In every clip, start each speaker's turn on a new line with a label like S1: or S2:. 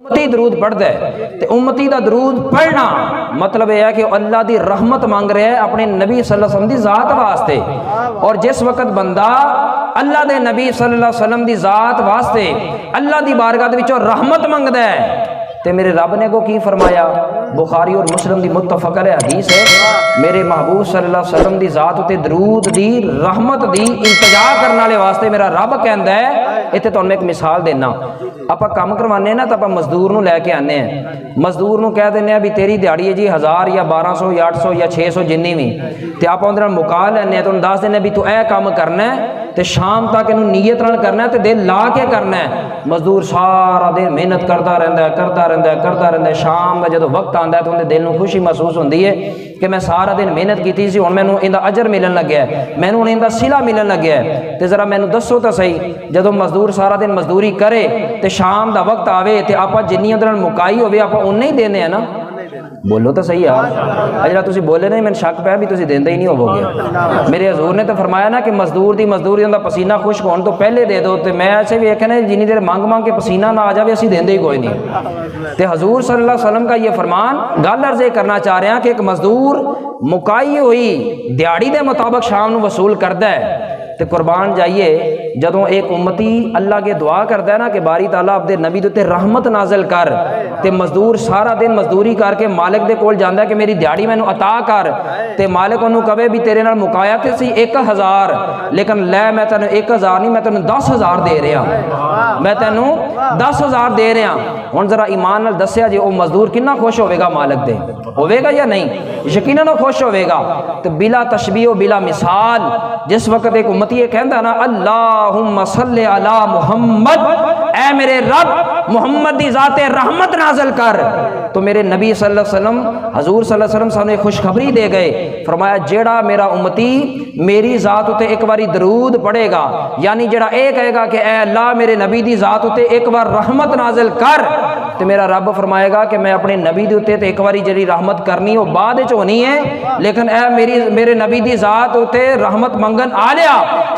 S1: उम्मती दरूद पढ़ता है तो उम्मती का दरूद पढ़ना मतलब यह है कि अल्लाह की रहमत मंग रहा है अपने नबी सल्लल्लाहु अलैहि वसल्लम की ज़ात वास्ते। और जिस वक्त बंदा अल्लाह के नबी सल्लल्लाहु अलैहि वसल्लम की ज़ात वास्ते अल्लाह की बारगाह दे विचों रहमत मंगदा है तो मेरे रब ने को की फरमाया, बुखारी और मुस्लिम की मुत्तफक अलैह हदीस है, मेरे महबूब सल्लल्लाहु अलैहि वसल्लम की ज़ात उत्ते दरूद दी रहमत दी इल्तिजा करने वाले वास्ते मेरा रब कहता है। इत्थे तुहानूं एक मिसाल देना, आपां काम करवाने ना तो आपां मजदूर नूं लैके आने हैं, मजदूर नूं कह दिंदे भी तेरी दिहाड़ी है जी 1000 या 1200 या 800 या 600 जिन्नी भी, तो आपां उहदे नाल मुका लैने तो दस दिंदे भी तू यह काम करना है तो शाम तक इनू नीयत नाल करना है तो दिल ला के करना है। मजदूर सारा दिन मेहनत करता रहता है, शाम का जो वक्त आता है तो उन्हें दिल में खुशी महसूस होती है कि मैं सारा दिन मेहनत की सी, हुण मैनूं इहदा अजर मिलन लग्या है, मैनूं हुण इहदा सिला मिलन लग्या है। तो जरा मैनूं दसो तो सही, जदों मजदूर सारा दिन मजदूरी करे तो शाम का वक्त आवे तो आपां जिन्नी उहदे नाल मुकाई होवे आपां उन्ना ही देने हैं ना। बोलो तो सही यार, अजरा तुसीं बोले नहीं, मैंने शक पाया भी तुसीं देंदे ही नहीं होवोगे। मेरे हजूर ने तो फरमाया ना कि मजदूर की मजदूरी उनका पसीना खुश्क होने तो पहले दे दो, तो मैं ऐसे भी कहना जिन्नी देर मांग मांग के पसीना ना आ जाए असीं देंदे ही कोई नहीं। तो हजूर सल्लल्लाहु अलैहि वसल्लम का ये फरमान गल अर्ज ये करना चाह रहे हैं कि एक मजदूर मुकाई हुई दिहाड़ी के मुताबिक शाम को वसूल करता है तो कुर्बान जाइए। जदों एक उम्मती अल्लाह के दुआ करता है ना कि बारी ताला अपने नबी दे उत्ते रहमत नाजल कर, तो मजदूर सारा दिन मजदूरी करके मालिक दे कोल जांदा है कि मेरी दिहाड़ी मैनू अता कर, तो मालिक उन्होंने कहे भी तेरे नाल मुकाया तो सी 1000, लेकिन लै मैं तेन 1000 नहीं, मैं तेन 10,000 दे रहा, मैं तेन 10,000 दे रहा। हुण जरा ईमान नाल दस्या जी, वो मजदूर कितना खुश होवेगा मालिक दे, होवेगा या नहीं? यकीनन खुश होवेगा। तो बिला तशबीह बिला मिसाल जिस वक्त एक उम्मती ये कहता ना अल्लाहुम्मा सल्ले अला मुहम्मद, ऐ मेरे रब मुहम्मद दी ज़ाते रहमत नाज़िल कर, तो मेरे नबी सल्लल्लाहु अलैहि वसल्लम हजूर सल्लल्लाहु अलैहि वसल्लम सानू खुशखबरी दे गए, फरमाया जेड़ा मेरा उम्मती मेरी ज़ात उते एक बारी दरूद पढ़ेगा, यानी जेड़ा ये कहेगा कि ऐ अल्लाह मेरे नबी दी ज़ात उते एक बार रहमत नाज़िल कर, तो मेरा रब फरमाएगा कि मैं अपने नबी दे उत्ते तो एक बारी जी रहमत करनी वो बाद च होनी है, लेकिन ऐ मेरे नबी दी ज़ात उते रहमत मंगन आ लिया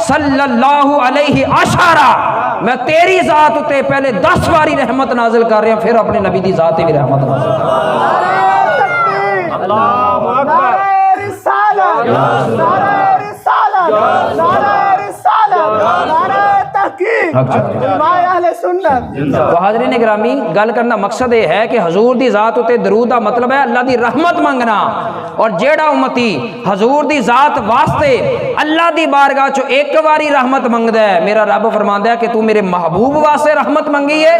S1: सल्लल्लाहु अलैहि अशरा, मैं तेरी ज़ात उते पहले 10 बारी रहमत नाजिल कर रहा, फिर अपने नबी दी ज़ात भी रहमत नाजिल कर रहा। अल्लाहु अकबर। तो हाज़रीन गिरामी, गल करना मकसद ये है कि हजूर दी ज़ात उते दरूद का मतलब है अल्लाह दी रहमत मंगना, और जेड़ा उम्मती हजूर दी ज़ात वास्ते अल्लाह दी बारगाह चो एक बारी रहमत मंगदा है, मेरा रब फरमांदा है कि तू मेरे महबूब वास्ते रहमत मंगी है,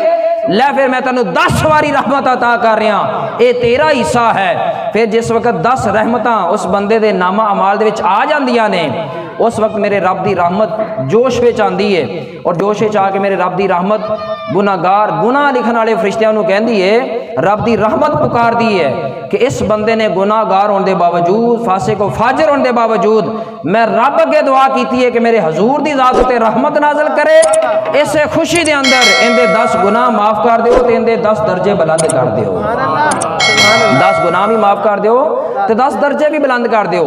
S1: लै फिर मैं तेनू 10 बारी रहमत अता कर रहा, ये तेरा हिस्सा है। फिर जिस वक्त 10 रहमतां उस बंदे दे नामा अमाल दे विच आ जांदियां ने, उस वक्त मेरे रब दी रहमत जोश विच आंदी है, और जोश विच आके मेरे रब दी रहमत गुनाहगार गुनाह लिखण वाले फरिश्तियां नूं कहंदी है, रब दी रहमत पुकार दी है कि इस बंदे ने गुनाहगार होने के बावजूद, फासिक व फाजिर होने के बावजूद मैं रब अगे दुआ की है कि मेरे हजूर दी ज़ात उते रहमत नाज़िल करे, इसे खुशी दे अंदर इनके 10 गुनाह माफ कर दियो तो इनके 10 दर्जे बुलंद कर दियो, 10 गुनाह भी माफ कर दियो तो 10 दर्जे भी बुलंद कर दियो।